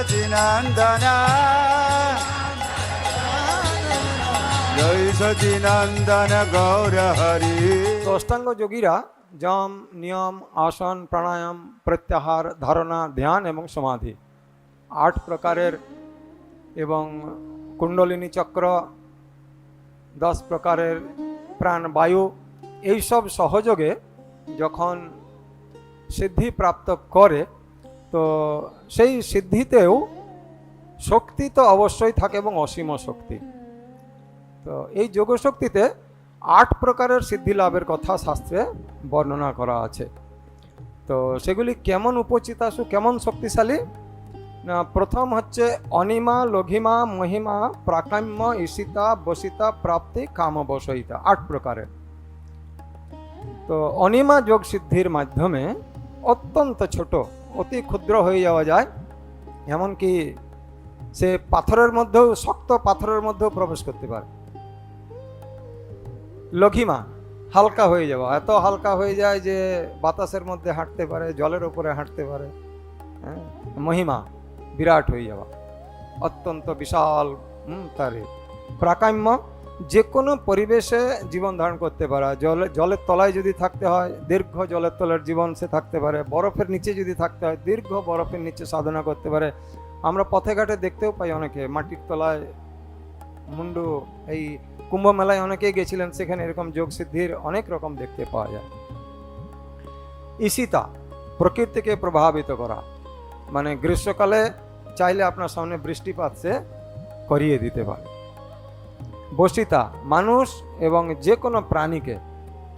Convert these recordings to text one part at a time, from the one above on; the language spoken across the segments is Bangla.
সচিনন্দন জয় সচিনন্দন গৌর হরি। তো অষ্টাঙ্গ যোগীরা যম, নিয়ম, আসন, প্রাণায়াম, প্রত্যাহার, ধারণা, ধ্যান এবং সমাধি 8 প্রকারের এবং কুণ্ডলিনী চক্র 10 প্রকারের প্রাণবায়ু এইসব সহযোগে যখন সিদ্ধি প্রাপ্ত করে, তো সেই সিদ্ধিতেও শক্তি তো অবশ্যই থাকে এবং অসীম শক্তি। তো এই যোগশক্তিতে 8 প্রকারের সিদ্ধি লাভের কথা শাস্ত্রে বর্ণনা করা আছে। তো সেগুলি কেমন উপচিতাসু, কেমন শক্তিশালী না, প্রথম হচ্ছে অনিমা, লঘিমা, মহিমা, প্রাকাম্য, ঈশিতা, বসিতা, প্রাপ্তি, কামবশয়িতা 8 প্রকারের। তো অনিমা যোগ সিদ্ধির মাধ্যমে অত্যন্ত ছোট, অতি ক্ষুদ্র হয়ে যাওয়া যায়, এমনকি সে পাথরের মধ্যেও, শক্ত পাথরের মধ্যেও প্রবেশ করতে পারে। লঘিমা হালকা হয়ে যাওয়া, এত হালকা হয়ে যায় যে বাতাসের মধ্যে হাঁটতে পারে, জলের উপরে হাঁটতে পারে। মহিমা বিরাট হয়ে যাওয়া, অত্যন্ত বিশাল। তারে প্রাকাম্য যে কোনো পরিবেশে জীবন ধারণ করতে পারে। জলের তলায় যদি থাকতে হয়, দীর্ঘ জলের তলার জীবন সে থাকতে পারে। বরফের নিচে যদি থাকতে হয়, দীর্ঘ বরফের নিচে সাধনা করতে পারে। আমরা পথে ঘাটে দেখতেও পাই অনেকে মাটির তলায় মুন্ডু, এই কুম্ভ মেলায় অনেকেই গেছিলেন, সেখানে এরকম যোগ সিদ্ধির অনেক রকম দেখতে পাওয়া যায়। ঈশিতা প্রকৃতিকে প্রভাবিত করা, মানে গ্রীষ্মকালে চাইলে আপনার সামনে বৃষ্টিপাত সে করিয়ে দিতে পারে। বশিতা মানুষ এবং যে কোনো প্রাণীকে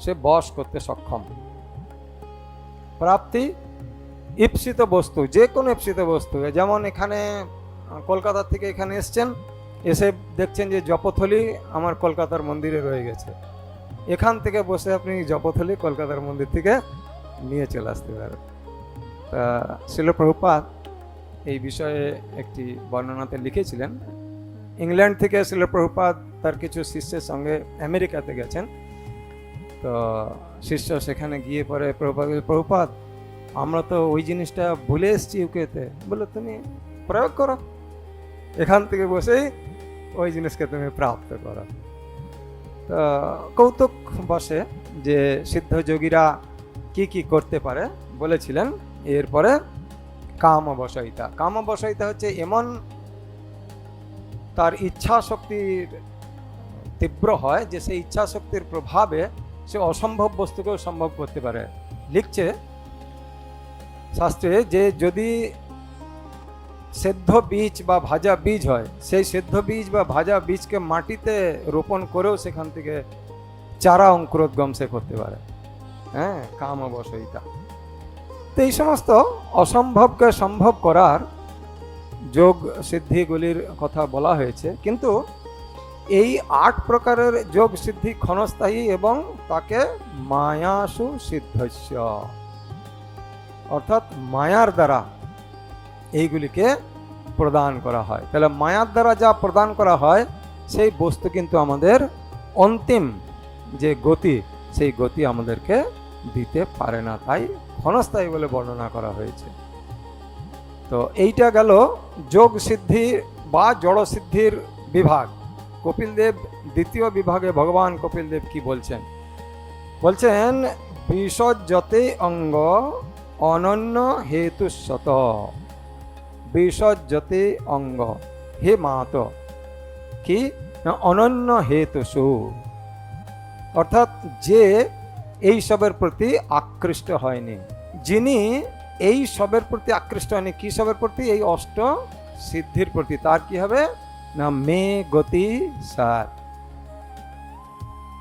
সে বশ করতে সক্ষম। প্রাপ্তি ঈপ্সিত বস্তু, যে কোনো ঈপ্সিত বস্তু, যেমন এখানে কলকাতা থেকে এখানে এসছেন, এসে দেখছেন যে জপথলি আমার কলকাতার মন্দিরে রয়ে গেছে, এখান থেকে বসে আপনি জপথলি কলকাতার মন্দির থেকে নিয়ে চলে আসতে পারেন। তা শ্রীল প্রভুপাদ এই বিষয়ে একটি বর্ণনাতে লিখেছিলেন। ইংল্যান্ড থেকে শ্রীল প্রভুপাদ তার কিছু শিষ্যের সঙ্গে আমেরিকাতে গেছেন। তো শিষ্য সেখানে গিয়ে পরে প্রভুপাদ আমরা তো ওই জিনিসটা ভুলে এসেছি ইউকেতে, বলে তুমি প্রয়োগ করো, এখান থেকে বসেই ওই জিনিসকে তুমি প্রাপ্ত করো। তো কৌতুক বসে যে সিদ্ধ যোগীরা কি কি করতে পারে বলেছিলেন। এরপরে কামবশয়িতা। কামবশয়িতা হচ্ছে এমন তার ইচ্ছা শক্তির তীব্র হয় যে সেই ইচ্ছা শক্তির প্রভাবে সে অসম্ভব বস্তুকেও সম্ভব করতে পারে। লিখছে শাস্ত্রে যে যদি সেদ্ধ বীজ বা ভাজা বীজ হয়, সেই সেদ্ধ বীজ বা ভাজা বীজকে মাটিতে রোপণ করেও সেখান থেকে চারা অঙ্কুরোদ্গম সে করতে পারে। কামবশয়িতা। তো এই সমস্ত অসম্ভবকে সম্ভব করার যোগ সিদ্ধিগুলির কথা বলা হয়েছে, কিন্তু এই 8 প্রকারের যোগ সিদ্ধি ক্ষণস্থায়ী এবং তাকে মায়াসু সিদ্ধস্য, অর্থাৎ মায়ার দ্বারা এইগুলিকে প্রদান করা হয়। তাহলে মায়ার দ্বারা যা প্রদান করা হয় সেই বস্তু কিন্তু আমাদের অন্তিম যে গতি, সেই গতি আমাদেরকে দিতে পারে না, তাই ক্ষণস্থায়ী বলে বর্ণনা করা হয়েছে। তো এইটা গেল যোগ সিদ্ধি বা জড় সিদ্ধির বিভাগ। কপিলদেব দ্বিতীয় বিভাগে ভগবান কপিলদেব কি বলছেন? বলছেন বিসজ্জতে অঙ্গ অনন্য হেতুস্বত। বিসজ্জতে অঙ্গ, হে মাত কি না অনন্য হেতুসু, অর্থাৎ যে এই সবের প্রতি আকৃষ্ট হয়নি, যিনি এই সবের প্রতি আকৃষ্ট হয়নি, কি সবের প্রতি? এই অষ্ট সিদ্ধির প্রতি, তার কি হবে না মে গতি সাত।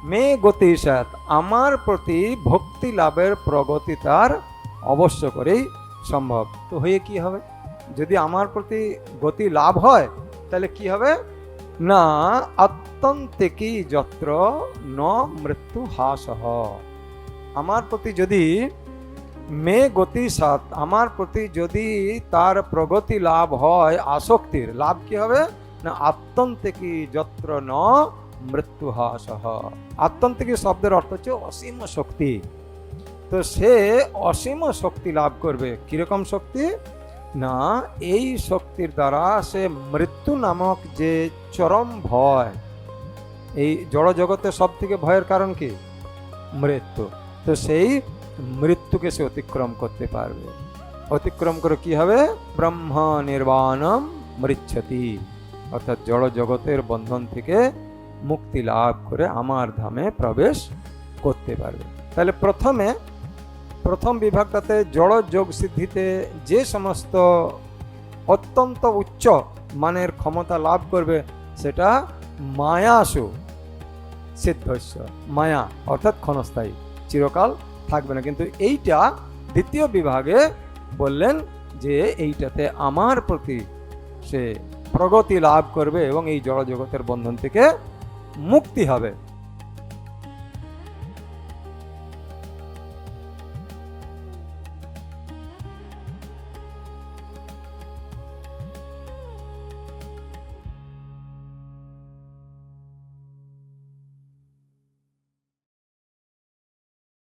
মে গতি সাত, আমার প্রতি ভক্তি লাভের প্রগতি তার অবশ্য করেই সম্ভব। তো হয়ে কি হবে? যদি আমার প্রতি গতি লাভ হয় তাহলে কি হবে না আত্যন্তিকী যত্র ন মৃত্যু হাসহ। আমার প্রতি যদি মে গতি সাত, আমার প্রতি যদি তার প্রগতি লাভ হয়, আসক্তির লাভ কি হবে না আত্যন্তিকী যত্র ন মৃত্যু হাসহ। আত্যন্তিকী শব্দের অর্থ হচ্ছে অসীম শক্তি। তো সে অসীম শক্তি লাভ করবে। কিরকম শক্তি না, এই শক্তির দ্বারা সে মৃত্যু নামক যে চরম ভয়, এই জড় জগতে সব থেকে ভয়ের কারণ কি? মৃত্যু। তো সেই মৃত্যুকে সে অতিক্রম করতে পারবে। অতিক্রম করে কি হবে? ব্রহ্ম নির্বাণম মৃচ্ছতি, অর্থাৎ জড় জগতের বন্ধন থেকে মুক্তি লাভ করে আমার ধামে প্রবেশ করতে পারবে। তাহলে প্রথম বিভাগটাতে জড় যোগ সিদ্ধিতে যে সমস্ত অত্যন্ত উচ্চ মানের ক্ষমতা লাভ করবে সেটা মায়াসু সিদ্ধস্য, মায়া অর্থাৎ ক্ষণস্থায়ী, চিরকাল থাকবে না। কিন্তু এইটা দ্বিতীয় বিভাগে বললেন যে এইটাতে আমার প্রতি সে প্রগতি লাভ করবে এবং এই জড় জগতের বন্ধন থেকে মুক্তি হবে।